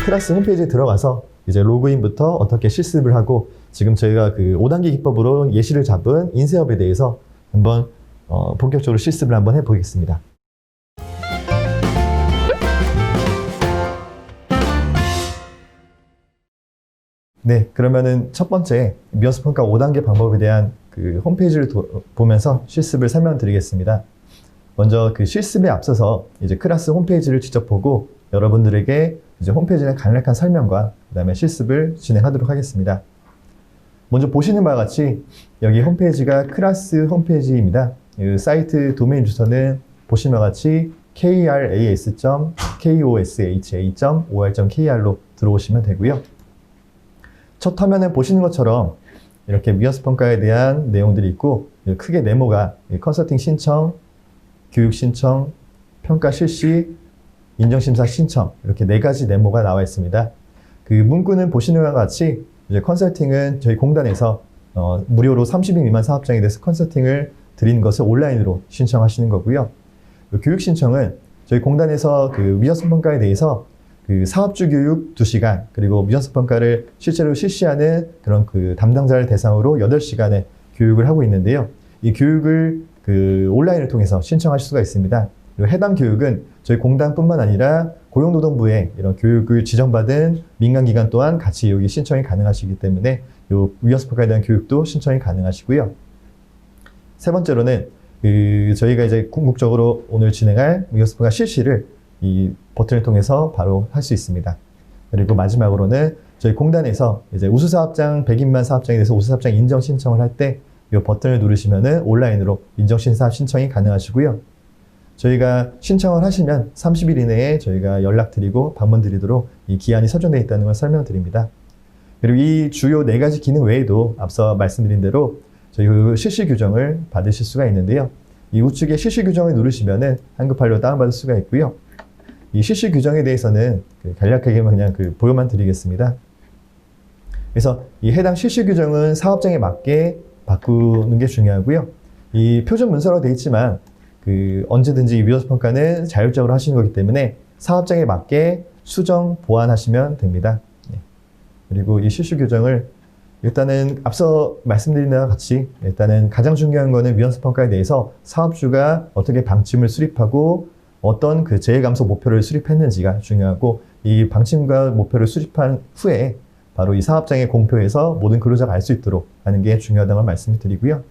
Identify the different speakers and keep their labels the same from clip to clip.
Speaker 1: 클래스 홈페이지에 들어가서 이제 로그인부터 어떻게 실습을 하고 지금 저희가 그 5단계 기법으로 예시를 잡은 인쇄업에 대해서 한번 본격적으로 실습을 한번 해보겠습니다. 네, 그러면은 첫 번째 미어스 평가 5단계 방법에 대한 그 홈페이지를 보면서 실습을 설명드리겠습니다. 먼저 그 실습에 앞서서 이제 클래스 홈페이지를 직접 보고 여러분들에게 이제 홈페이지의 간략한 설명과 그 다음에 실습을 진행하도록 하겠습니다. 먼저 보시는 바와 같이 여기 홈페이지가 클래스 홈페이지입니다. 이 사이트 도메인 주소는 보시는 바와 같이 kras.kosha.or.kr로 들어오시면 되고요. 첫 화면에 보시는 것처럼 이렇게 미어스 평가에 대한 내용들이 있고 크게 네모가 컨설팅 신청, 교육 신청, 평가 실시, 인정심사 신청 이렇게 4가지 네모가 나와 있습니다. 그 문구는 보시는 것과 같이 이제 컨설팅은 저희 공단에서 무료로 30인 미만 사업장에 대해서 컨설팅을 드리는 것을 온라인으로 신청하시는 거고요. 교육 신청은 저희 공단에서 그 미어스 평가에 대해서 그 사업주 교육 2시간 그리고 미어스 평가를 실제로 실시하는 그런 그 담당자를 대상으로 8시간의 교육을 하고 있는데요. 이 교육을 그 온라인을 통해서 신청하실 수가 있습니다. 그리고 해당 교육은 저희 공단뿐만 아니라 고용노동부에 이런 교육을 지정받은 민간기관 또한 같이 여기 신청이 가능하시기 때문에 이 미어스 평가에 대한 교육도 신청이 가능하시고요. 세 번째로는 저희가 이제 궁극적으로 오늘 진행할 미어스 평가 실시를 이 버튼을 통해서 바로 할 수 있습니다. 그리고 마지막으로는 저희 공단에서 이제 우수사업장 100인만 사업장에 대해서 우수사업장 인정 신청을 할 때 이 버튼을 누르시면은 온라인으로 인정심사 신청이 가능하시고요. 저희가 신청을 하시면 30일 이내에 저희가 연락드리고 방문드리도록 이 기한이 설정되어 있다는 걸 설명드립니다. 그리고 이 주요 4가지 기능 외에도 앞서 말씀드린 대로 저희 실시 규정을 받으실 수가 있는데요. 이 우측에 실시 규정을 누르시면은 한글 파일로 다운받을 수가 있고요. 이 실시 규정에 대해서는 간략하게만 그냥 보여만 드리겠습니다. 그래서 이 해당 실시 규정은 사업장에 맞게 바꾸는 게 중요하고요. 이 표준 문서로 되어 있지만 언제든지 미어스 평가는 자율적으로 하시는 거기 때문에 사업장에 맞게 수정, 보완하시면 됩니다. 그리고 이 실시 규정을 일단은 앞서 말씀드린 바와 같이 일단은 가장 중요한 거는 미어스 평가에 대해서 사업주가 어떻게 방침을 수립하고 어떤 그 재해 감소 목표를 수립했는지가 중요하고 이 방침과 목표를 수립한 후에 바로 이 사업장의 공표에서 모든 근로자가 알 수 있도록 하는 게 중요하다는 걸 말씀을 드리고요.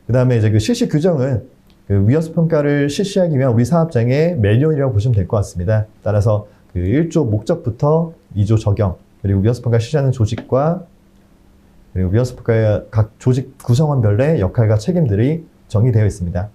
Speaker 1: 그 다음에 이제 그 실시 규정은 미어스 평가를 실시하기 위한 우리 사업장의 매뉴얼이라고 보시면 될 것 같습니다. 따라서 1조 목적부터 2조 적용, 그리고 미어스 평가 실시하는 조직과 그리고 미어스 평가의 각 조직 구성원별의 역할과 책임들이 정의되어 있습니다.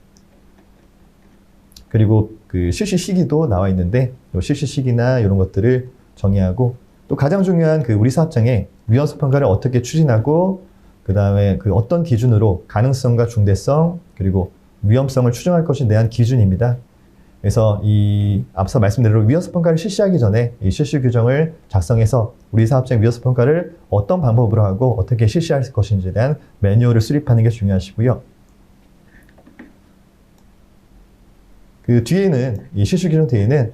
Speaker 1: 그리고 실시 시기도 나와 있는데 실시 시기나 이런 것들을 정의하고 또 가장 중요한 우리 사업장에 미어스 평가를 어떻게 추진하고 그 다음에 어떤 기준으로 가능성과 중대성 그리고 위험성을 추정할 것에 대한 기준입니다. 그래서 이 앞서 말씀드린 대로 미어스 평가를 실시하기 전에 이 실시 규정을 작성해서 우리 사업장 미어스 평가를 어떤 방법으로 하고 어떻게 실시할 것인지에 대한 매뉴얼을 수립하는 게 중요하시고요. 뒤에는 이 실시 규정 뒤에는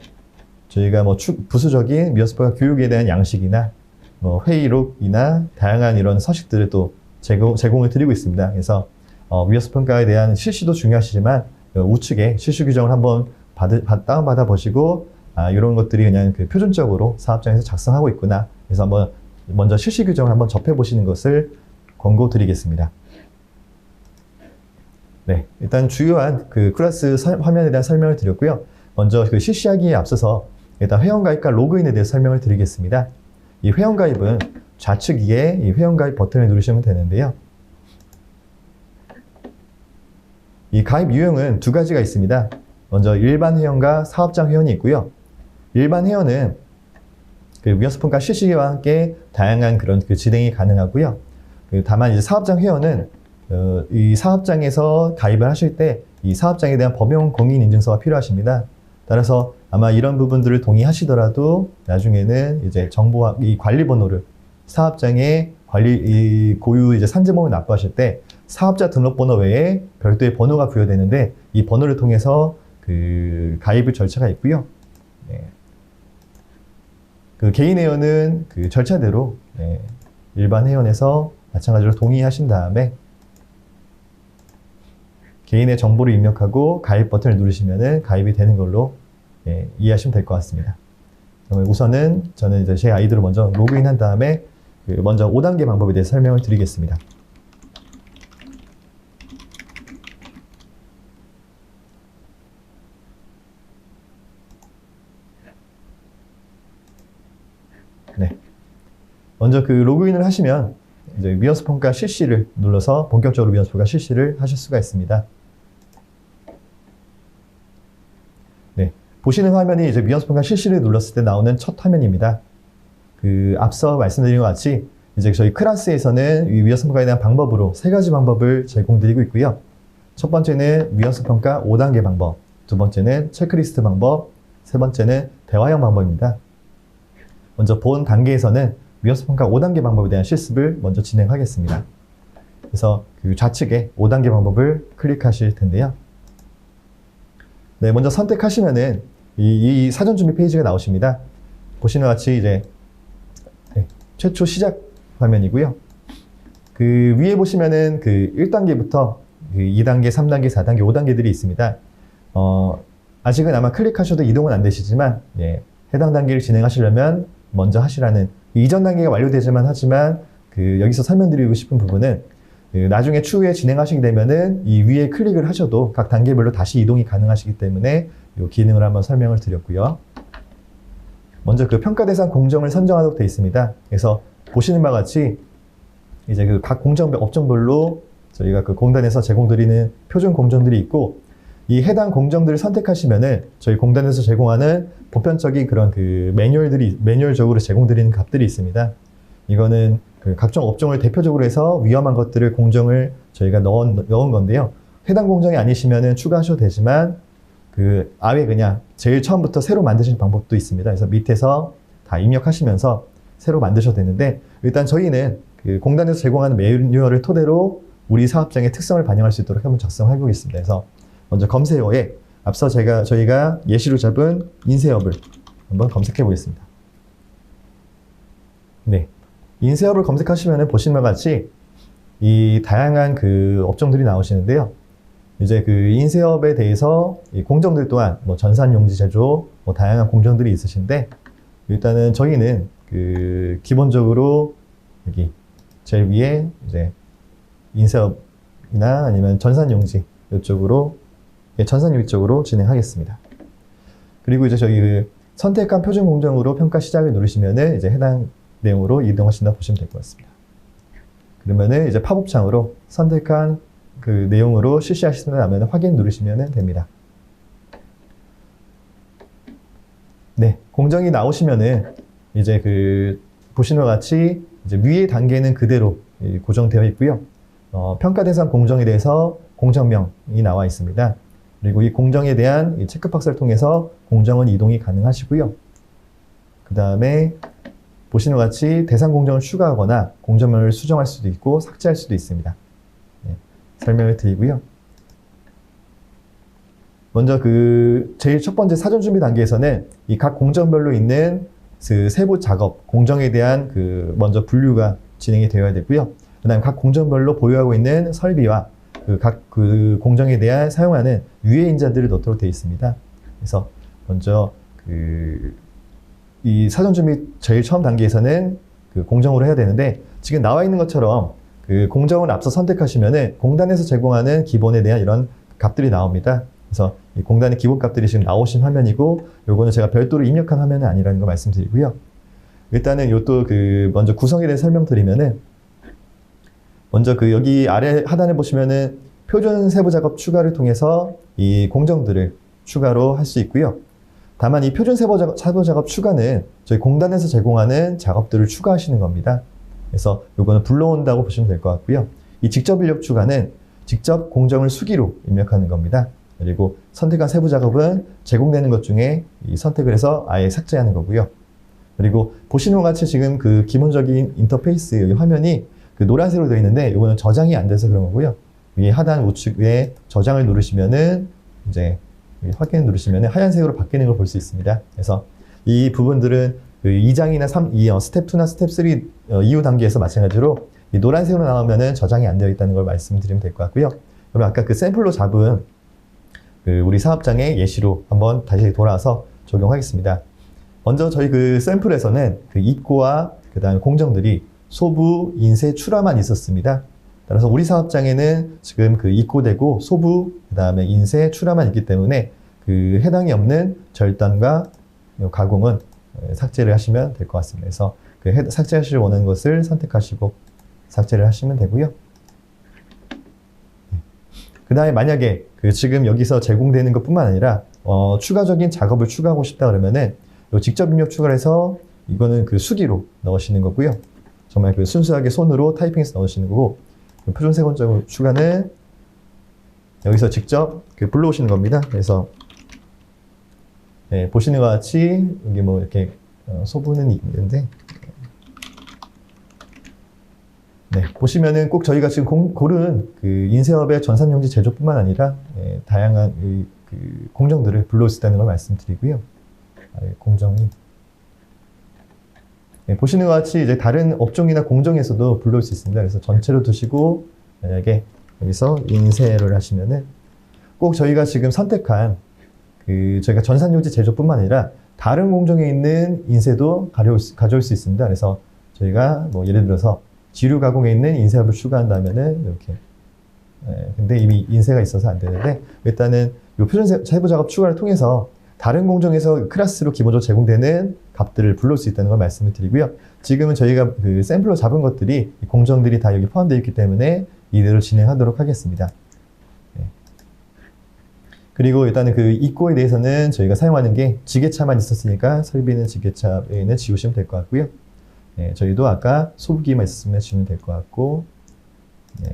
Speaker 1: 저희가 부수적인 미어스 평가 교육에 대한 양식이나 회의록이나 다양한 이런 서식들을 또 제공을 드리고 있습니다. 그래서 미어스 평가에 대한 실시도 중요하시지만 우측에 실시 규정을 한번 다운받아 보시고 이런 것들이 그냥 표준적으로 사업장에서 작성하고 있구나. 그래서 한번 먼저 실시 규정을 한번 접해 보시는 것을 권고드리겠습니다. 네, 일단 주요한 클래스 화면에 대한 설명을 드렸고요. 먼저 실시하기에 앞서서 일단 회원가입과 로그인에 대해서 설명을 드리겠습니다. 이 회원가입은 좌측 위에 이 회원가입 버튼을 누르시면 되는데요. 이 가입 유형은 2가지가 있습니다. 먼저 일반 회원과 사업장 회원이 있고요. 일반 회원은 미어스 평가 실시와 함께 다양한 그런 진행이 가능하고요. 다만 이제 사업장 회원은 이 사업장에서 가입을 하실 때 이 사업장에 대한 법용 공인 인증서가 필요하십니다. 따라서 아마 이런 부분들을 동의하시더라도 나중에는 이제 정보와 이 관리 번호를 사업장의 이 고유 이제 산재보험을 납부하실 때 사업자 등록번호 외에 별도의 번호가 부여되는데 이 번호를 통해서 가입을 절차가 있고요. 네. 그 개인 회원은 그 절차대로 일반 회원에서 마찬가지로 동의하신 다음에 개인의 정보를 입력하고 가입 버튼을 누르시면은 가입이 되는 걸로 이해하시면 될 것 같습니다. 그러면 우선은 저는 이제 제 아이디로 먼저 로그인한 다음에 먼저 5단계 방법에 대해서 설명을 드리겠습니다. 네. 먼저 그 로그인을 하시면 이제 위어스 평가 실시를 눌러서 본격적으로 위어스 평가 실시를 하실 수가 있습니다. 네. 보시는 화면이 이제 위어스 평가 실시를 눌렀을 때 나오는 첫 화면입니다. 그 앞서 말씀드린 것 같이 이제 저희 클래스에서는 이 위어스 평가에 대한 방법으로 3가지 방법을 제공드리고 있고요. 첫 번째는 위어스 평가 5단계 방법, 두 번째는 체크리스트 방법, 세 번째는 대화형 방법입니다. 먼저 본 단계에서는 위어스 평가 5단계 방법에 대한 실습을 먼저 진행하겠습니다. 그래서 그 좌측에 5단계 방법을 클릭하실 텐데요. 네, 먼저 선택하시면은 이 사전 준비 페이지가 나오십니다. 보시는 것 같이 이제 최초 시작 화면이고요. 그 위에 보시면은 그 1단계부터 그 2단계, 3단계, 4단계, 5단계들이 있습니다. 아직은 아마 클릭하셔도 이동은 안 되시지만 해당 단계를 진행하시려면 먼저 하시라는 이전 단계가 완료되지만 하지만 그 여기서 설명드리고 싶은 부분은 나중에 추후에 진행하시게 되면은 이 위에 클릭을 하셔도 각 단계별로 다시 이동이 가능하시기 때문에 이 기능을 한번 설명을 드렸고요. 먼저 그 평가 대상 공정을 선정하도록 되어 있습니다. 그래서 보시는 바와 같이 이제 그 각 공정 업종별로 저희가 그 공단에서 제공드리는 표준 공정들이 있고 이 해당 공정들을 선택하시면은 저희 공단에서 제공하는 보편적인 그런 그 매뉴얼적으로 제공드리는 값들이 있습니다. 이거는 그 각종 업종을 대표적으로 해서 위험한 것들을 공정을 저희가 넣은 건데요. 해당 공정이 아니시면은 추가하셔도 되지만 그 아예 그냥 제일 처음부터 새로 만드시는 방법도 있습니다. 그래서 밑에서 다 입력하시면서 새로 만드셔도 되는데 일단 저희는 그 공단에서 제공하는 매뉴얼을 토대로 우리 사업장의 특성을 반영할 수 있도록 한번 작성해 보겠습니다. 그래서 먼저 검색어에 앞서 저희가 예시로 잡은 인쇄업을 한번 검색해 보겠습니다. 네. 인쇄업을 검색하시면 보시는 것 같이 이 다양한 그 업종들이 나오시는데요. 이제 그 인쇄업에 대해서 이 공정들 또한 뭐 전산용지 제조, 뭐 다양한 공정들이 있으신데 일단은 저희는 그 기본적으로 여기 제일 위에 이제 인쇄업이나 아니면 전산용지 이쪽으로 전산용지 쪽으로 진행하겠습니다. 그리고 이제 저희 그 선택한 표준 공정으로 평가 시작을 누르시면은 이제 해당 내용으로 이동하신다 보시면 될 것 같습니다. 그러면은 이제 팝업 창으로 선택한 그 내용으로 실시하시면 확인 누르시면 됩니다. 네, 공정이 나오시면은 이제 그 보시는 것 같이 이제 위의 단계는 그대로 고정되어 있고요. 평가 대상 공정에 대해서 공정명이 나와 있습니다. 그리고 이 공정에 대한 이 체크박스를 통해서 공정은 이동이 가능하시고요. 그 다음에 보시는 것 같이 대상 공정을 추가하거나 공정명을 수정할 수도 있고 삭제할 수도 있습니다. 네, 설명을 드리고요. 먼저 그 제일 첫 번째 사전 준비 단계에서는 이 각 공정별로 있는 그 세부 작업, 공정에 대한 그 먼저 분류가 진행이 되어야 되고요. 그 다음에 각 공정별로 보유하고 있는 설비와 각 그 공정에 대한 사용하는 유해인자들을 넣도록 되어 있습니다. 그래서 먼저 이 사전 준비 제일 처음 단계에서는 그 공정으로 해야 되는데 지금 나와 있는 것처럼 그 공정을 앞서 선택하시면은 공단에서 제공하는 기본에 대한 이런 값들이 나옵니다. 그래서 이 공단의 기본 값들이 지금 나오신 화면이고 요거는 제가 별도로 입력한 화면은 아니라는 거 말씀드리고요. 일단은 요또 그 먼저 구성에 대해 설명드리면은 먼저 그 여기 아래 하단에 보시면은 표준 세부 작업 추가를 통해서 이 공정들을 추가로 할 수 있고요. 다만 이 표준 세부 작업 추가는 저희 공단에서 제공하는 작업들을 추가하시는 겁니다. 그래서 요거는 불러온다고 보시면 될 것 같고요. 이 직접 입력 추가는 직접 공정을 수기로 입력하는 겁니다. 그리고 선택한 세부 작업은 제공되는 것 중에 이 선택을 해서 아예 삭제하는 거고요. 그리고 보시는 것 같이 지금 그 기본적인 인터페이스 화면이 그 노란색으로 되어 있는데 이거는 저장이 안 돼서 그런 거고요. 위에 하단 우측에 저장을 누르시면은 이제 확인 누르시면은 하얀색으로 바뀌는 걸 볼 수 있습니다. 그래서 이 부분들은 그 2장이나 스텝 2나 스텝 3 이후 단계에서 마찬가지로 이 노란색으로 나오면은 저장이 안 되어 있다는 걸 말씀드리면 될 것 같고요. 그럼 아까 그 샘플로 잡은 그 우리 사업장의 예시로 한번 다시 돌아와서 적용하겠습니다. 먼저 저희 그 샘플에서는 그 입고와 그 다음에 공정들이 소부, 인쇄, 출하만 있었습니다. 따라서 우리 사업장에는 지금 그 입고되고 소부, 그 다음에 인쇄, 출하만 있기 때문에 그 해당이 없는 절단과 가공은 삭제를 하시면 될 것 같습니다. 그래서 그 삭제하실 원하는 것을 선택하시고 삭제를 하시면 되고요. 그 다음에 만약에 그 지금 여기서 제공되는 것 뿐만 아니라 추가적인 작업을 추가하고 싶다 그러면은 직접 입력 추가를 해서 이거는 그 수기로 넣으시는 거고요. 정말 그 순수하게 손으로 타이핑해서 넣으시는 거고, 그 표준 세번적 추가는 여기서 직접 그 불러오시는 겁니다. 그래서 네, 보시는 것 같이 여기 뭐 이렇게 소부는 있는데, 네, 보시면은 꼭 저희가 지금 고른 그 인쇄업의 전산용지 제조뿐만 아니라 다양한 그 공정들을 불러올 수 있다는 걸 말씀드리고요. 공정이 보시는 것 같이 이제 다른 업종이나 공정에서도 불러올 수 있습니다. 그래서 전체로 두시고 만약에 여기서 인쇄를 하시면은 꼭 저희가 지금 선택한 그 저희가 전산용지 제조뿐만 아니라 다른 공정에 있는 인쇄도 가져올 수 있습니다. 그래서 저희가 뭐 예를 들어서 지류 가공에 있는 인쇄업을 추가한다면은 이렇게 근데 이미 인쇄가 있어서 안 되는데 일단은 이 표준 세부 작업 추가를 통해서 다른 공정에서 클래스로 기본적으로 제공되는 값들을 불러올 수 있다는 걸 말씀을 드리고요. 지금은 저희가 그 샘플로 잡은 것들이 공정들이 다 여기 포함되어 있기 때문에 이대로 진행하도록 하겠습니다. 네. 그리고 일단은 그 입고에 대해서는 저희가 사용하는 게 지게차만 있었으니까 설비는 지게차에는 지우시면 될 것 같고요. 네, 저희도 아까 소부기만 있었으면 지우면 될 것 같고, 네.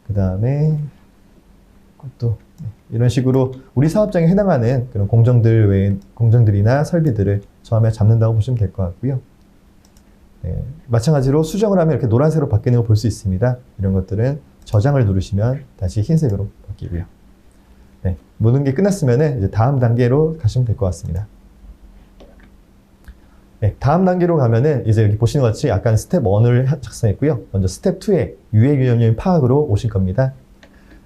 Speaker 1: 그 다음에 또 이런 식으로 우리 사업장에 해당하는 그런 공정들이나 설비들을 처음에 잡는다고 보시면 될 것 같고요. 네, 마찬가지로 수정을 하면 이렇게 노란색으로 바뀌는 걸 볼 수 있습니다. 이런 것들은 저장을 누르시면 다시 흰색으로 바뀌고요. 네, 모든 게 끝났으면 이제 다음 단계로 가시면 될 것 같습니다. 네, 다음 단계로 가면은 이제 여기 보시는 것 같이 약간 스텝 1을 작성했고요. 먼저 스텝 2의 유해유연율 파악으로 오실 겁니다.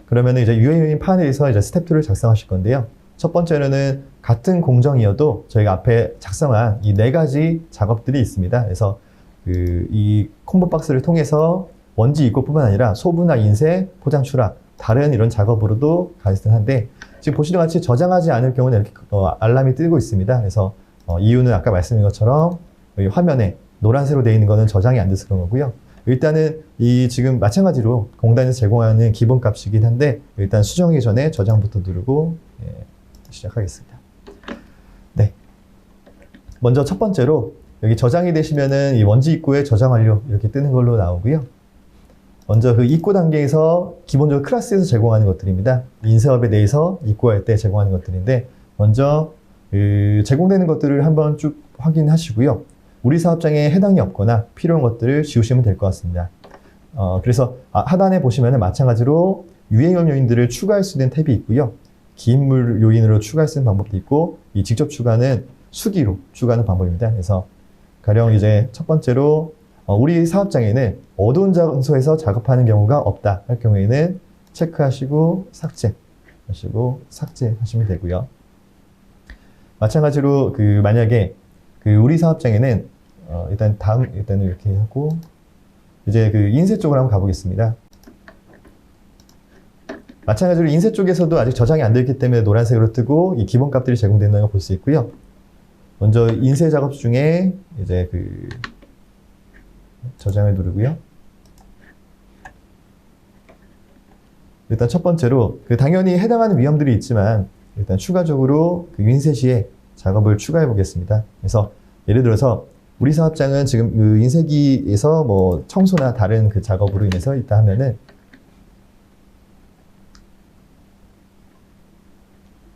Speaker 1: 그러면 이제 유해유연율 파악에 대해서 이제 스텝 2를 작성하실 건데요. 첫 번째로는 같은 공정이어도 저희가 앞에 작성한 이 4가지 작업들이 있습니다. 그래서 이 콤보 박스를 통해서 원지 입고뿐만 아니라 소부나 인쇄, 포장 출하, 다른 이런 작업으로도 가능한데 지금 보시는 것 같이 저장하지 않을 경우는 이렇게 알람이 뜨고 있습니다. 그래서 이유는 아까 말씀드린 것처럼 여기 화면에 노란색으로 되어 있는 거는 저장이 안 돼서 그런 거고요. 일단은 이 지금 마찬가지로 공단에서 제공하는 기본값이긴 한데 일단 수정하기 전에 저장부터 누르고 시작하겠습니다. 네. 먼저 첫 번째로 여기 저장이 되시면은 이 원지 입고에 저장 완료 이렇게 뜨는 걸로 나오고요. 먼저 그 입고 단계에서 기본적으로 클래스에서 제공하는 것들입니다. 인쇄업에 대해서 입고할 때 제공하는 것들인데 먼저 제공되는 것들을 한번 쭉 확인하시고요. 우리 사업장에 해당이 없거나 필요한 것들을 지우시면 될 것 같습니다. 그래서 하단에 보시면 마찬가지로 유해염 요인들을 추가할 수 있는 탭이 있고요. 기인물 요인으로 추가할 수 있는 방법도 있고 이 직접 추가는 수기로 추가하는 방법입니다. 그래서 가령 이제 첫 번째로 우리 사업장에는 어두운 장소에서 작업하는 경우가 없다 할 경우에는 체크하시고 삭제하시면 되고요. 마찬가지로 만약에 우리 사업장에는 일단은 이렇게 하고 이제 인쇄 쪽으로 한번 가보겠습니다. 마찬가지로 인쇄 쪽에서도 아직 저장이 안 되어 있기 때문에 노란색으로 뜨고 이 기본 값들이 제공된다는 걸 볼 수 있고요. 먼저 인쇄 작업 중에 이제 저장을 누르고요. 일단 첫 번째로 당연히 해당하는 위험들이 있지만 일단 추가적으로 인쇄 시에 작업을 추가해 보겠습니다. 그래서 예를 들어서 우리 사업장은 지금 인쇄기에서 뭐 청소나 다른 작업으로 인해서 있다 하면은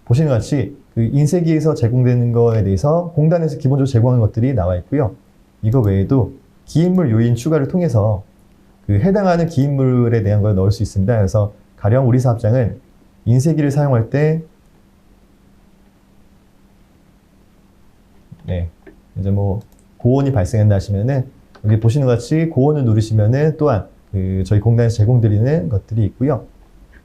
Speaker 1: 보시는 것 같이 인쇄기에서 제공되는 거에 대해서 공단에서 기본적으로 제공하는 것들이 나와 있고요. 이거 외에도 기인물 요인 추가를 통해서 해당하는 기인물에 대한 걸 넣을 수 있습니다. 그래서 가령 우리 사업장은 인쇄기를 사용할 때 네, 이제 뭐 고온이 발생한다 하시면은 여기 보시는 것 같이 고온을 누르시면은 또한 저희 공단에서 제공드리는 것들이 있고요.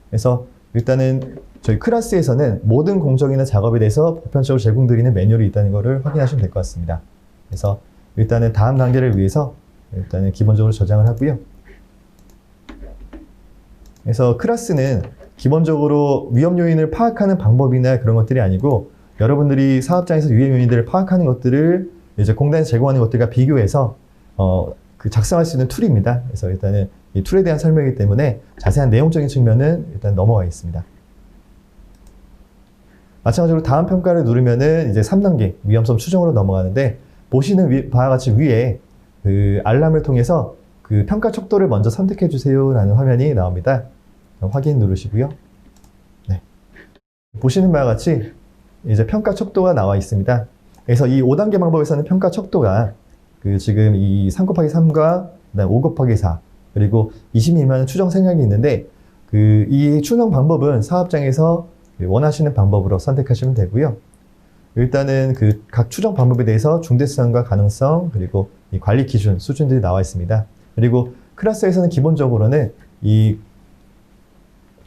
Speaker 1: 그래서 일단은 저희 클래스에서는 모든 공정이나 작업에 대해서 보편적으로 제공드리는 매뉴얼이 있다는 것을 확인하시면 될 것 같습니다. 그래서 일단은 다음 단계를 위해서 일단은 기본적으로 저장을 하고요. 그래서 클래스는 기본적으로 위험 요인을 파악하는 방법이나 그런 것들이 아니고 여러분들이 사업장에서 위험 요인들을 파악하는 것들을 이제 공단에서 제공하는 것들과 비교해서 작성할 수 있는 툴입니다. 그래서 일단은 이 툴에 대한 설명이기 때문에 자세한 내용적인 측면은 일단 넘어가 있습니다. 마찬가지로 다음 평가를 누르면은 이제 3단계 위험성 추정으로 넘어가는데 보시는 바와 같이 위에 알람을 통해서 평가 척도를 먼저 선택해 주세요 라는 화면이 나옵니다. 확인 누르시고요. 네. 보시는 바와 같이 이제 평가 척도가 나와 있습니다. 그래서 이 5단계 방법에서는 평가 척도가 지금 이 3 곱하기 3과 그다음 5 곱하기 4 그리고 20 미만의 추정 생각이 있는데 이 추정 방법은 사업장에서 원하시는 방법으로 선택하시면 되고요. 일단은 각 추정 방법에 대해서 중대성과 가능성 그리고 이 관리 기준 수준들이 나와 있습니다. 그리고 클래스에서는 기본적으로는 이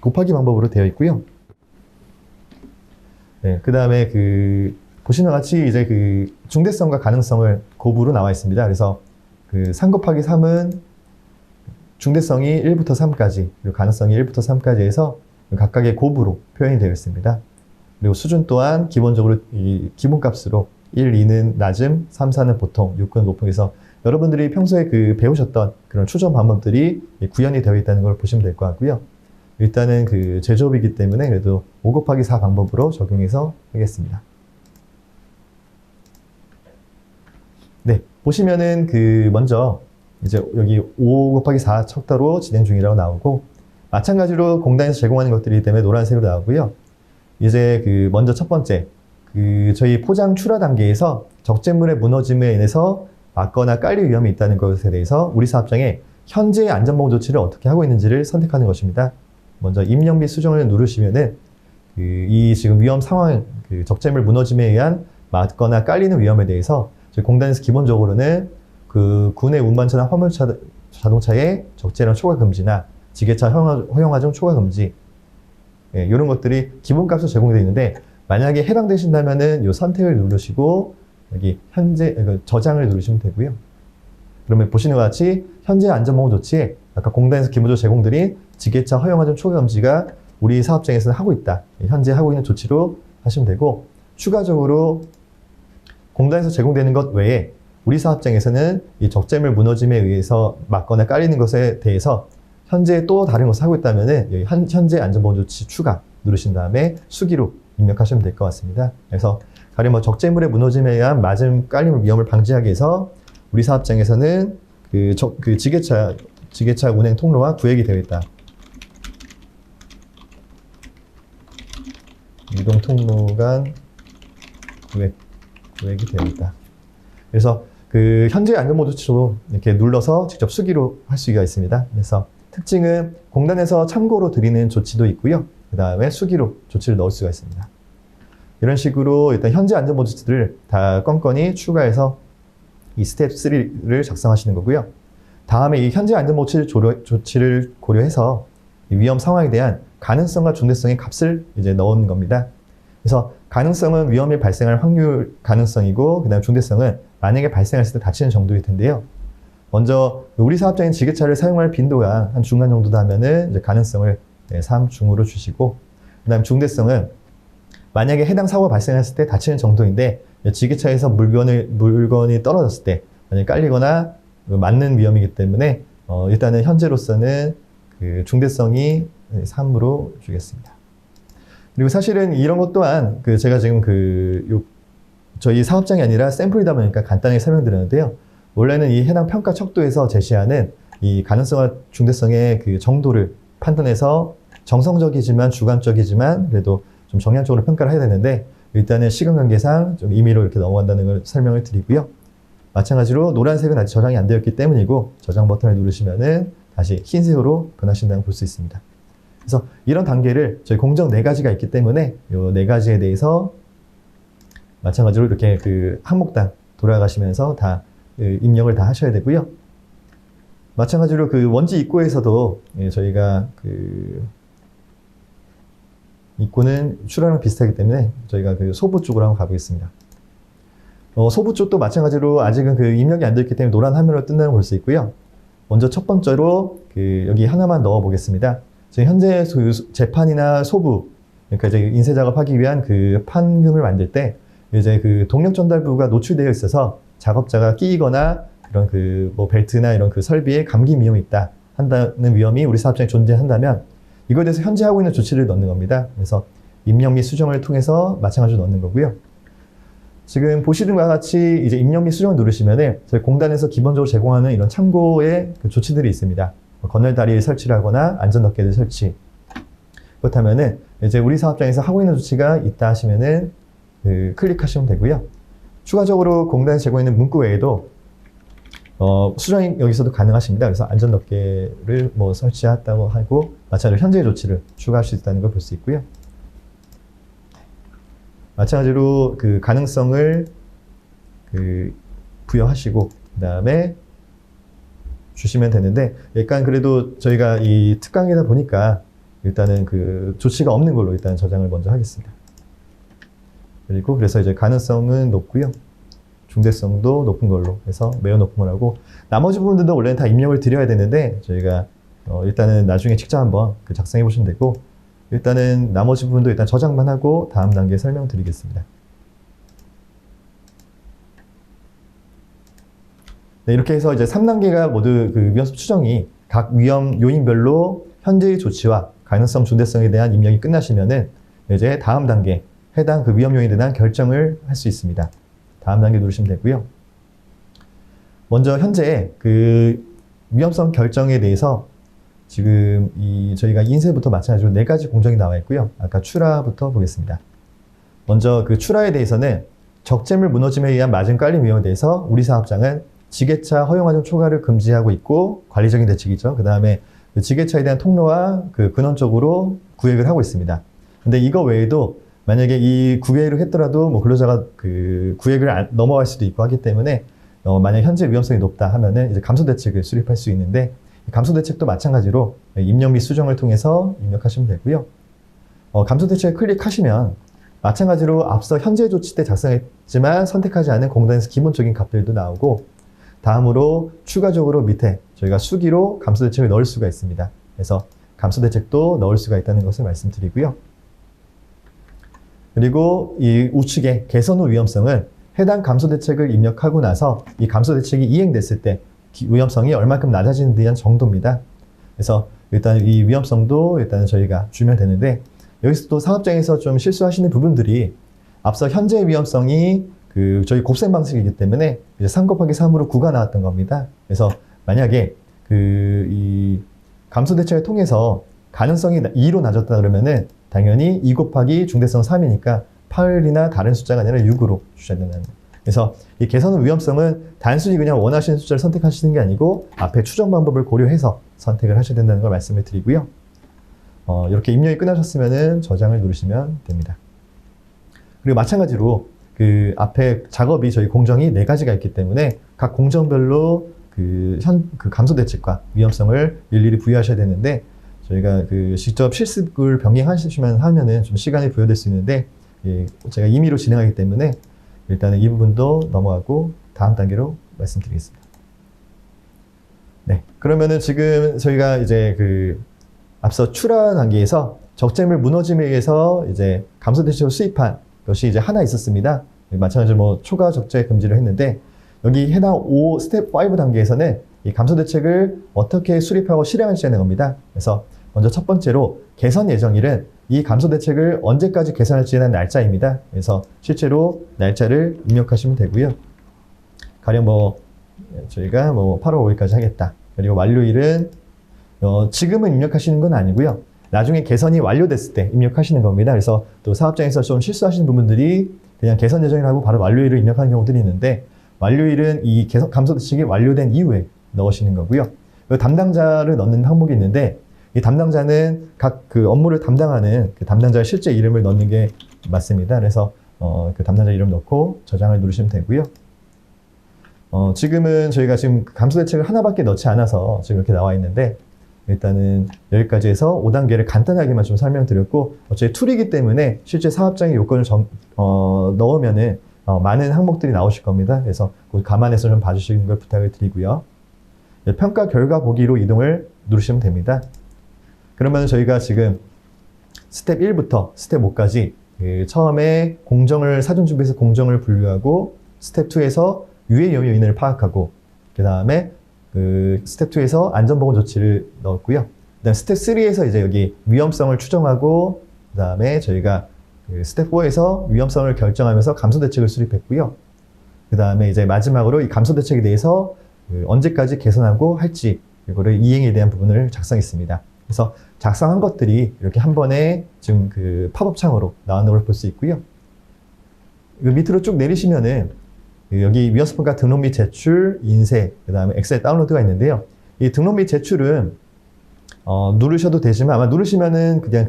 Speaker 1: 곱하기 방법으로 되어 있고요. 네, 그 다음에 보시는 것 같이 이제 중대성과 가능성을 곱으로 나와 있습니다. 그래서 3 곱하기 3은 중대성이 1부터 3까지 그리고 가능성이 1부터 3까지 해서 각각의 곱으로 표현이 되어 있습니다. 그리고 수준 또한 기본적으로 이 기본값으로 1, 2는 낮음, 3, 4는 보통, 6은 높음 해서 여러분들이 평소에 배우셨던 그런 추정 방법들이 구현이 되어 있다는 걸 보시면 될 것 같고요. 일단은 제조업이기 때문에 그래도 5 곱하기 4 방법으로 적용해서 하겠습니다. 네, 보시면은 먼저 이제 여기 5 곱하기 4 척도로 진행 중이라고 나오고 마찬가지로 공단에서 제공하는 것들이기 때문에 노란색으로 나오고요. 이제 먼저 첫 번째 저희 포장 출하 단계에서 적재물의 무너짐에 인해서 맞거나 깔릴 위험이 있다는 것에 대해서 우리 사업장에 현재의 안전보호 조치를 어떻게 하고 있는지를 선택하는 것입니다. 먼저 입력 및 수정을 누르시면은 이 지금 위험 상황, 적재물 무너짐에 의한 맞거나 깔리는 위험에 대해서 저희 공단에서 기본적으로는 국내 운반차나 화물차 자동차의 적재량 초과 금지나 지게차 허용화종 초과 금지 이런 것들이 기본값으로 제공되어 있는데 만약에 해당되신다면은 이 선택을 누르시고 여기 현재 저장을 누르시면 되고요. 그러면 보시는 것 같이 현재 안전보호 조치에 아까 공단에서 기본적으로 제공드린 지게차 허용화종 초과 금지가 우리 사업장에서는 하고 있다. 현재 하고 있는 조치로 하시면 되고 추가적으로 공단에서 제공되는 것 외에 우리 사업장에서는 이 적재물 무너짐에 의해서 맞거나 깔리는 것에 대해서 현재 또 다른 것을 하고 있다면은 여기 현재 안전보호 조치 추가 누르신 다음에 수기로 입력하시면 될 것 같습니다. 그래서 가령 적재물의 무너짐에 의한 맞음 깔림 위험을 방지하기 위해서 우리 사업장에서는 지게차 운행 통로와 구획이 되어 있다. 이동 통로 간 구획이 되어 있다. 그래서 현재 안전보호 조치로 이렇게 눌러서 직접 수기로 할 수가 있습니다. 그래서 특징은 공단에서 참고로 드리는 조치도 있고요. 그 다음에 수기로 조치를 넣을 수가 있습니다. 이런 식으로 일단 현재 안전보호 조치들을 다 건건히 추가해서 이 스텝 3를 작성하시는 거고요. 다음에 이 현재 안전보호 조치를 고려해서 이 위험 상황에 대한 가능성과 중대성의 값을 이제 넣은 겁니다. 그래서 가능성은 위험이 발생할 확률 가능성이고 그 다음 중대성은 만약에 발생했을 때 다치는 정도일 텐데요. 먼저 우리 사업장인 지게차를 사용할 빈도가 한 중간 정도다 하면은 이제 가능성을 3 중으로 주시고 그 다음 중대성은 만약에 해당 사고가 발생했을 때 다치는 정도인데 지게차에서 물건이 떨어졌을 때 만약에 깔리거나 맞는 위험이기 때문에 일단은 현재로서는 중대성이 3으로 주겠습니다. 그리고 사실은 이런 것 또한 제가 지금 저희 사업장이 아니라 샘플이다 보니까 간단하게 설명드렸는데요. 원래는 이 해당 평가 척도에서 제시하는 이 가능성과 중대성의 정도를 판단해서 정성적이지만 주관적이지만 그래도 좀 정량적으로 평가를 해야 되는데 일단은 시간 관계상 좀 임의로 이렇게 넘어간다는 걸 설명을 드리고요. 마찬가지로 노란색은 아직 저장이 안 되었기 때문이고 저장 버튼을 누르시면은 다시 흰색으로 변하신다는 걸 볼 수 있습니다. 그래서 이런 단계를 저희 공정 4가지가 있기 때문에 이 4가지에 대해서 마찬가지로 이렇게 그 항목당 돌아가시면서 다 입력을 다 하셔야 되고요. 마찬가지로 그 원지 입구에서도 저희가 그 입구는 출하랑 비슷하기 때문에 저희가 그 소부 쪽으로 한번 가보겠습니다. 소부 쪽도 마찬가지로 아직은 그 입력이 안 되어 있기 때문에 노란 화면으로 뜬다는 걸 볼 수 있고요. 먼저 첫 번째로 그 여기 하나만 넣어 보겠습니다. 지금 현재 재판이나 소부, 그러니까 이제 인쇄 작업하기 위한 그 판금을 만들 때 이제 그 동력 전달부가 노출되어 있어서 작업자가 끼거나 그런 그 뭐 벨트나 이런 그 설비에 감기 위험이 있다 한다는 위험이 우리 사업장에 존재한다면 이거에 대해서 현재 하고 있는 조치를 넣는 겁니다. 그래서 입력 및 수정을 통해서 마찬가지로 넣는 거고요. 지금 보시는 것과 같이 이제 입력 및 수정을 누르시면은 저희 공단에서 기본적으로 제공하는 이런 참고의 그 조치들이 있습니다. 건널다리 설치를 하거나 안전덮개들 설치. 그렇다면은 이제 우리 사업장에서 하고 있는 조치가 있다 하시면은 클릭하시면 되고요. 추가적으로 공단에서 제공하는 문구 외에도 수정이 여기서도 가능하십니다. 그래서 안전덮개를 뭐 설치했다고 하고 마찬가지로 현재의 조치를 추가할 수 있다는 걸 볼 수 있고요. 마찬가지로 그 가능성을 부여하시고 그 다음에 주시면 되는데 약간 그래도 저희가 이 특강이다 보니까 일단은 그 조치가 없는 걸로 일단 저장을 먼저 하겠습니다. 그리고 그래서 이제 가능성은 높고요. 중대성도 높은 걸로 해서 매우 높은 거라고 나머지 부분들도 원래는 다 입력을 드려야 되는데 저희가 일단은 나중에 직접 한번 작성해 보시면 되고 일단은 나머지 부분도 일단 저장만 하고 다음 단계에 설명드리겠습니다. 네, 이렇게 해서 이제 3단계가 모두 그 위험성 추정이 각 위험 요인별로 현재의 조치와 가능성, 중대성에 대한 입력이 끝나시면은 이제 다음 단계 해당 그 위험 요인에 대한 결정을 할 수 있습니다. 다음 단계 누르시면 되고요. 먼저 현재 그 위험성 결정에 대해서 지금 저희가 인쇄부터 마찬가지로 4가지 공정이 나와 있고요. 아까 출하부터 보겠습니다. 먼저 그 출하에 대해서는 적재물 무너짐에 의한 마진 깔림 위험에 대해서 우리 사업장은 지게차 허용 과정 초과를 금지하고 있고 관리적인 대책이죠. 그 다음에 그 지게차에 대한 통로와 그 근원적으로 구획을 하고 있습니다. 근데 이거 외에도 만약에 이 구획을 했더라도 뭐 근로자가 그 구획을 넘어갈 수도 있고 하기 때문에 만약 현재 위험성이 높다 하면은 이제 감소 대책을 수립할 수 있는데 감소 대책도 마찬가지로 입력 및 수정을 통해서 입력하시면 되고요. 감소 대책을 클릭하시면 마찬가지로 앞서 현재 조치 때 작성했지만 선택하지 않은 공단에서 기본적인 값들도 나오고 다음으로 추가적으로 밑에 저희가 수기로 감소 대책을 넣을 수가 있습니다. 그래서 감소 대책도 넣을 수가 있다는 것을 말씀드리고요. 그리고 이 우측의 개선 후 위험성은 해당 감소 대책을 입력하고 나서 이 감소 대책이 이행됐을 때 위험성이 얼마큼 낮아지는 데 대한 정도입니다. 그래서 일단 이 위험성도 일단 저희가 주면 되는데 여기서 또 사업장에서 좀 실수하시는 부분들이 앞서 현재 위험성이 저희 곱셈 방식이기 때문에 이제 3 곱하기 3으로 9가 나왔던 겁니다. 그래서 만약에 이 감소 대책을 통해서 가능성이 2로 낮았다 그러면은 당연히 2 곱하기 중대성 3이니까 8이나 다른 숫자가 아니라 6으로 주셔야 된다는 거예요. 그래서 이 개선 후 위험성은 단순히 그냥 원하시는 숫자를 선택하시는 게 아니고 앞에 추정 방법을 고려해서 선택을 하셔야 된다는 걸 말씀을 드리고요. 이렇게 입력이 끝나셨으면은 저장을 누르시면 됩니다. 그리고 마찬가지로 그 앞에 작업이 저희 공정이 4가지가 있기 때문에 각 공정별로 그 감소 대책과 위험성을 일일이 부여하셔야 되는데 저희가 직접 실습을 병행하시면은 좀 시간이 부여될 수 있는데 제가 임의로 진행하기 때문에 일단은 이 부분도 넘어가고 다음 단계로 말씀드리겠습니다. 네, 그러면은 지금 저희가 이제 앞서 출하 단계에서 적재물 무너짐에 의해서 이제 감소 대책을 수립한 것이 이제 하나 있었습니다. 마찬가지로 뭐 초과 적재 금지를 했는데 여기 해당 스텝 5 단계에서는 이 감소 대책을 어떻게 수립하고 실행할지 하는 겁니다. 그래서 먼저 첫 번째로 개선 예정일은 이 감소 대책을 언제까지 개선할지에 대한 날짜입니다. 그래서 실제로 날짜를 입력하시면 되고요. 가령 저희가 8월 5일까지 하겠다. 그리고 완료일은 지금은 입력하시는 건 아니고요. 나중에 개선이 완료됐을 때 입력하시는 겁니다. 그래서 또 사업장에서 좀 실수하시는 부분들이 그냥 개선 예정이라고 바로 완료일을 입력하는 경우들이 있는데 완료일은 이 감소 대책이 완료된 이후에 넣으시는 거고요. 담당자를 넣는 항목이 있는데 이 담당자는 각 업무를 담당하는 그 담당자의 실제 이름을 넣는 게 맞습니다. 그래서 그 담당자 이름 넣고 저장을 누르시면 되고요. 지금은 저희가 지금 감소 대책을 하나밖에 넣지 않아서 지금 이렇게 나와 있는데, 일단은 여기까지 해서 5단계를 간단하게만 좀 설명드렸고, 어차피 툴이기 때문에 실제 사업장의 요건을 넣으면은 많은 항목들이 나오실 겁니다. 그래서 그걸 감안해서 좀 봐주시는 걸 부탁을 드리고요. 평가 결과 보기로 이동을 누르시면 됩니다. 그러면 저희가 지금 스텝 1부터 스텝 5까지 처음에 공정을 사전 준비해서 공정을 분류하고, 스텝 2에서 유해 염려 요인을 파악하고, 그 다음에 스텝 2에서 안전보건 조치를 넣었고요. 그다음 스텝 3에서 이제 여기 위험성을 추정하고, 그 다음에 저희가 스텝 4에서 위험성을 결정하면서 감소 대책을 수립했고요. 그 다음에 이제 마지막으로 이 감소 대책에 대해서 언제까지 개선하고 할지, 이거를 이행에 대한 부분을 작성했습니다. 그래서 작성한 것들이 이렇게 한 번에 지금 팝업 창으로 나오는 걸 볼 수 있고요. 밑으로 쭉 내리시면은 여기 위험성 평가 등록 및 제출, 인쇄, 그 다음에 엑셀 다운로드가 있는데요. 이 등록 및 제출은 누르셔도 되지만, 아마 누르시면은 그냥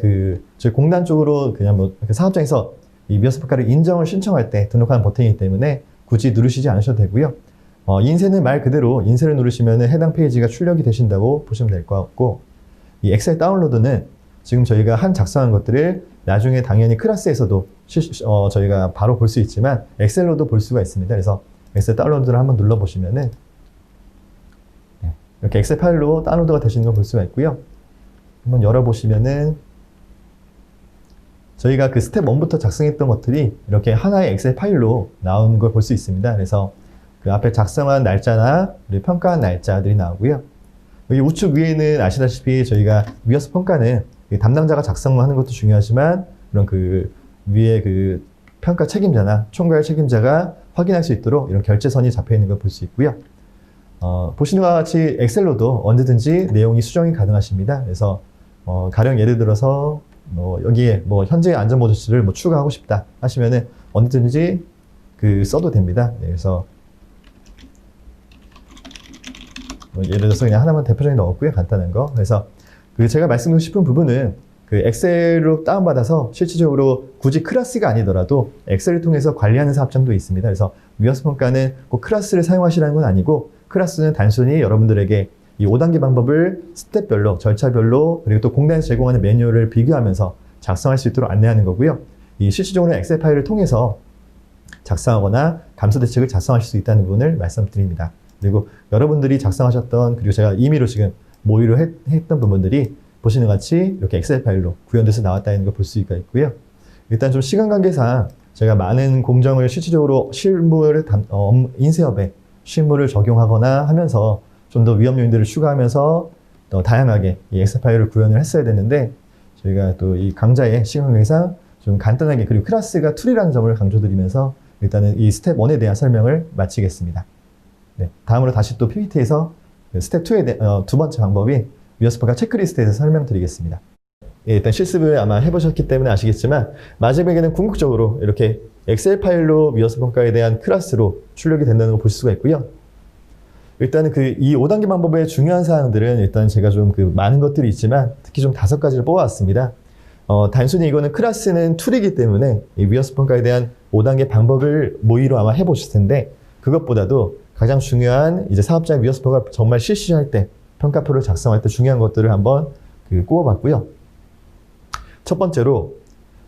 Speaker 1: 저희 공단 쪽으로 그냥 뭐 사업장에서 이 위험성 평가를 인정을 신청할 때 등록하는 버튼이기 때문에 굳이 누르시지 않으셔도 되고요. 인쇄는 말 그대로 인쇄를 누르시면은 해당 페이지가 출력이 되신다고 보시면 될 것 같고, 이 엑셀 다운로드는 지금 저희가 작성한 것들을 나중에 당연히 클래스에서도 저희가 바로 볼 수 있지만 엑셀로도 볼 수가 있습니다. 그래서 엑셀 다운로드를 한번 눌러보시면은 이렇게 엑셀 파일로 다운로드가 되시는 걸 볼 수가 있고요. 한번 열어보시면은 저희가 스텝 1부터 작성했던 것들이 이렇게 하나의 엑셀 파일로 나오는 걸 볼 수 있습니다. 그래서 앞에 작성한 날짜나 그리고 평가한 날짜들이 나오고요. 여기 우측 위에는 아시다시피 저희가 위험성 평가는 담당자가 작성하는 것도 중요하지만, 이런 위에 평가 책임자나 총괄 책임자가 확인할 수 있도록 이런 결제선이 잡혀 있는 걸 볼 수 있고요. 보시는 것과 같이 엑셀로도 언제든지 내용이 수정이 가능하십니다. 그래서 가령 예를 들어서 여기에 현재 안전보호 조치를 추가하고 싶다 하시면은 언제든지 써도 됩니다. 그래서 예를 들어서 그냥 하나만 대표적인 넣었고요. 간단한 거. 그래서 제가 말씀드리고 싶은 부분은 엑셀로 다운받아서 실질적으로 굳이 클래스가 아니더라도 엑셀을 통해서 관리하는 사업장도 있습니다. 그래서 위험성 평가는 꼭 클래스를 사용하시라는 건 아니고, 클래스는 단순히 여러분들에게 이 5단계 방법을 스텝별로, 절차별로, 그리고 또 공단에서 제공하는 매뉴얼을 비교하면서 작성할 수 있도록 안내하는 거고요. 이 실질적으로 엑셀 파일을 통해서 작성하거나 감소 대책을 작성하실 수 있다는 부분을 말씀드립니다. 그리고 여러분들이 작성하셨던, 그리고 제가 임의로 지금 모의로 했던 부분들이 보시는 것 같이 이렇게 엑셀 파일로 구현돼서 나왔다는 걸 볼 수가 있고요. 일단 좀 시간 관계상 제가 많은 공정을 실질적으로 실무를 인쇄업에 실무를 적용하거나 하면서 좀 더 위험 요인들을 추가하면서 더 다양하게 이 엑셀 파일을 구현을 했어야 되는데, 저희가 또 이 강좌의 시간 관계상 좀 간단하게, 그리고 클래스가 툴이라는 점을 강조드리면서 일단은 이 스텝 1에 대한 설명을 마치겠습니다. 네, 다음으로 다시 또 PPT에서 스텝 2의 두 번째 방법인 위험성 평가 체크리스트에 대해서 설명드리겠습니다. 예, 일단 실습을 아마 해보셨기 때문에 아시겠지만, 마지막에는 궁극적으로 이렇게 엑셀 파일로 위험성 평가에 대한 클래스로 출력이 된다는 걸 볼 수가 있고요. 일단은 이 5단계 방법의 중요한 사항들은 일단 제가 좀 많은 것들이 있지만 특히 좀 5가지를 뽑아왔습니다. 단순히 이거는 클래스는 툴이기 때문에 이 위험성 평가에 대한 5단계 방법을 모의로 아마 해보실 텐데, 그것보다도 가장 중요한 이제 사업자의 위험성 평가를 정말 실시할 때, 평가표를 작성할 때 중요한 것들을 한번 꼽아봤고요. 첫 번째로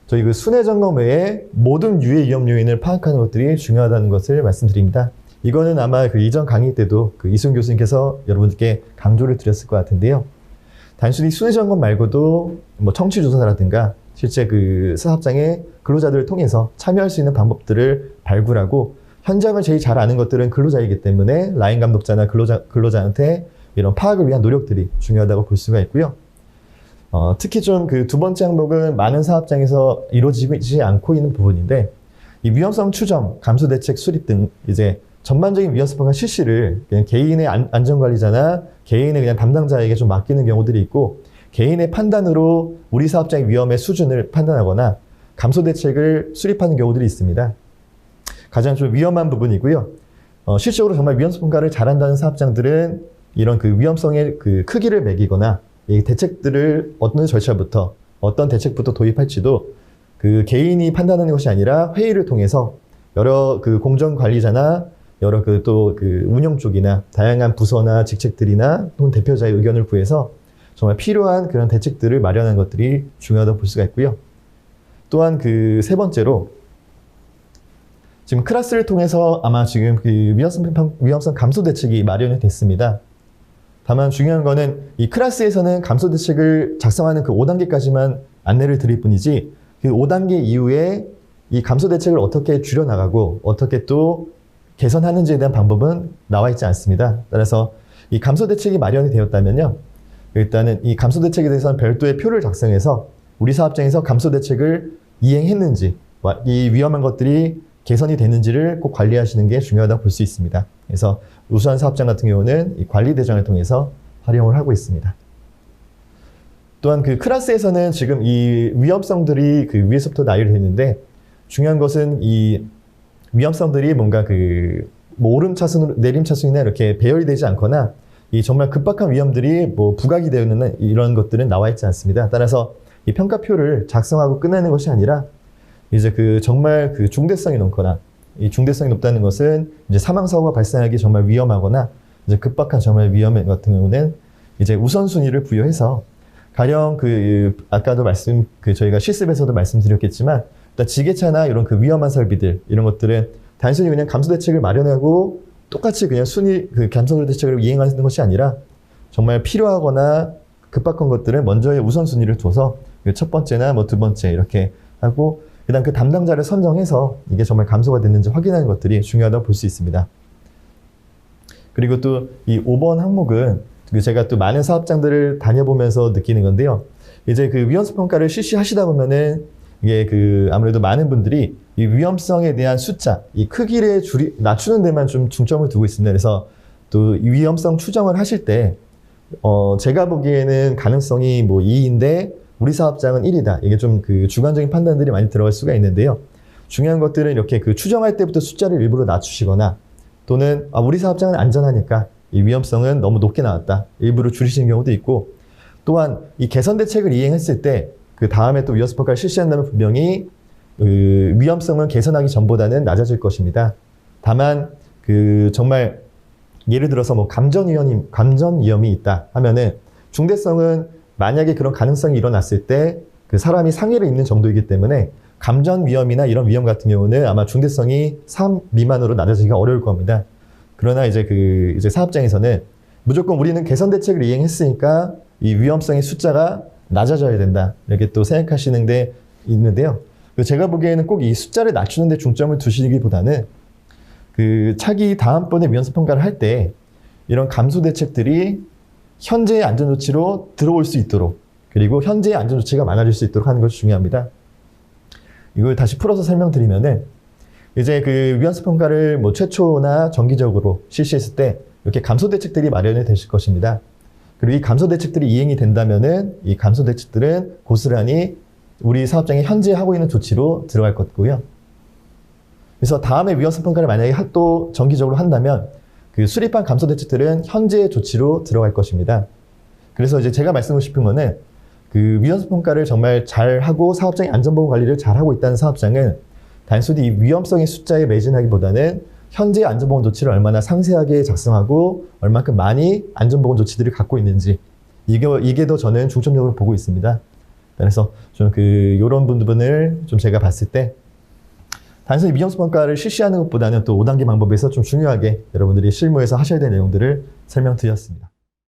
Speaker 1: 저희 순회 점검 외에 모든 유해 위험 요인을 파악하는 것들이 중요하다는 것을 말씀드립니다. 이거는 아마 이전 강의 때도 이승훈 교수님께서 여러분들께 강조를 드렸을 것 같은데요. 단순히 순회 점검 말고도 청취 조사라든가 실제 사업장의 근로자들을 통해서 참여할 수 있는 방법들을 발굴하고, 현장을 제일 잘 아는 것들은 근로자이기 때문에 라인 감독자나 근로자한테 이런 파악을 위한 노력들이 중요하다고 볼 수가 있고요. 특히 좀 두 번째 항목은 많은 사업장에서 이루어지지 않고 있는 부분인데, 이 위험성 추정, 감소 대책 수립 등 이제 전반적인 위험성 평가 실시를 그냥 개인의 안전관리자나 개인의 그냥 담당자에게 좀 맡기는 경우들이 있고, 개인의 판단으로 우리 사업장의 위험의 수준을 판단하거나 감소 대책을 수립하는 경우들이 있습니다. 가장 좀 위험한 부분이고요. 실질적으로 정말 위험성 평가를 잘한다는 사업장들은 이런 위험성의 크기를 매기거나 이 대책들을 어떤 절차부터 어떤 대책부터 도입할지도 그 개인이 판단하는 것이 아니라 회의를 통해서 여러 그 공정 관리자나 여러 그 또 그 운영 쪽이나 다양한 부서나 직책들이나 또는 대표자의 의견을 구해서 정말 필요한 그런 대책들을 마련하는 것들이 중요하다고 볼 수가 있고요. 또한 그 세 번째로 지금 클래스를 통해서 아마 지금 그 위험성 감소 대책이 마련이 됐습니다. 다만 중요한 거는 이 클래스에서는 감소 대책을 작성하는 그 5단계까지만 안내를 드릴 뿐이지 그 5단계 이후에 이 감소 대책을 어떻게 줄여나가고 어떻게 또 개선하는지에 대한 방법은 나와 있지 않습니다. 따라서 이 감소 대책이 마련이 되었다면요. 일단은 이 감소 대책에 대해서는 별도의 표를 작성해서 우리 사업장에서 감소 대책을 이행했는지 이 위험한 것들이 개선이 되는지를 꼭 관리하시는 게 중요하다고 볼 수 있습니다. 그래서 우수한 사업장 같은 경우는 이 관리 대장을 통해서 활용을 하고 있습니다. 또한 그 클래스에서는 지금 이 위험성들이 그 위에서부터 나열이 되는데 중요한 것은 이 위험성들이 뭔가 그 뭐 오름차순, 내림차순이나 이렇게 배열이 되지 않거나 이 정말 급박한 위험들이 뭐 부각이 되는 이런 것들은 나와 있지 않습니다. 따라서 이 평가표를 작성하고 끝내는 것이 아니라 이제 그 정말 그 중대성이 높거나 이 중대성이 높다는 것은 이제 사망사고가 발생하기 정말 위험하거나 이제 급박한 정말 위험 같은 경우는 이제 우선순위를 부여해서 가령 그 아까도 저희가 실습에서도 말씀드렸겠지만 일단 지게차나 이런 그 위험한 설비들 이런 것들은 단순히 그냥 감소 대책을 마련하고 똑같이 그냥 그 감소 대책을 이행하는 것이 아니라 정말 필요하거나 급박한 것들은 먼저의 우선순위를 둬서 첫 번째나 뭐 두 번째 이렇게 하고 그다음 그 담당자를 선정해서 이게 정말 감소가 됐는지 확인하는 것들이 중요하다고 볼 수 있습니다. 그리고 또 이 5번 항목은 제가 또 많은 사업장들을 다녀보면서 느끼는 건데요. 이제 그 위험성 평가를 실시하시다 보면은 이게 그 아무래도 많은 분들이 이 위험성에 대한 숫자, 이 크기를 낮추는 데만 좀 중점을 두고 있습니다. 그래서 또 이 위험성 추정을 하실 때 제가 보기에는 가능성이 뭐 2인데 우리 사업장은 1이다. 이게 좀 그 주관적인 판단들이 많이 들어갈 수가 있는데요. 중요한 것들은 이렇게 그 추정할 때부터 숫자를 일부러 낮추시거나 또는 우리 사업장은 안전하니까 이 위험성은 너무 높게 나왔다. 일부러 줄이시는 경우도 있고 또한 이 개선 대책을 이행했을 때 그 다음에 또 위험성 평가를 실시한다면 분명히 그 위험성은 개선하기 전보다는 낮아질 것입니다. 다만 그 정말 예를 들어서 뭐 감전 위험이 있다 하면은 중대성은 만약에 그런 가능성이 일어났을 때 그 사람이 상해를 입는 정도이기 때문에 감전 위험이나 이런 위험 같은 경우는 아마 중대성이 3 미만으로 낮아지기가 어려울 겁니다. 그러나 이제 사업장에서는 무조건 우리는 개선 대책을 이행했으니까 이 위험성의 숫자가 낮아져야 된다. 이렇게 또 생각하시는 데 있는데요. 제가 보기에는 꼭 이 숫자를 낮추는 데 중점을 두시기보다는 그 차기 다음번에 위험성 평가를 할 때 이런 감소 대책들이 현재의 안전조치로 들어올 수 있도록 그리고 현재의 안전조치가 많아질 수 있도록 하는 것이 중요합니다. 이걸 다시 풀어서 설명드리면은 이제 그 위험성 평가를 뭐 최초나 정기적으로 실시했을 때 이렇게 감소 대책들이 마련이 되실 것입니다. 그리고 이 감소 대책들이 이행이 된다면은 이 감소 대책들은 고스란히 우리 사업장이 현재 하고 있는 조치로 들어갈 것이고요. 그래서 다음에 위험성 평가를 만약에 또 정기적으로 한다면 그 수립한 감소 대책들은 현재의 조치로 들어갈 것입니다. 그래서 이제 제가 말씀드리고 싶은 거는 그 위험성 평가를 정말 잘하고 사업장의 안전보건 관리를 잘하고 있다는 사업장은 단순히 이 위험성의 숫자에 매진하기보다는 현재 안전보건 조치를 얼마나 상세하게 작성하고 얼마큼 많이 안전보건 조치들을 갖고 있는지 이게 더 저는 중점적으로 보고 있습니다. 그래서 좀 요런 부분을 좀 제가 봤을 때 단순히 위험성 평가를 실시하는 것보다는 또 5단계 방법에서 좀 중요하게 여러분들이 실무에서 하셔야 될 내용들을 설명드렸습니다.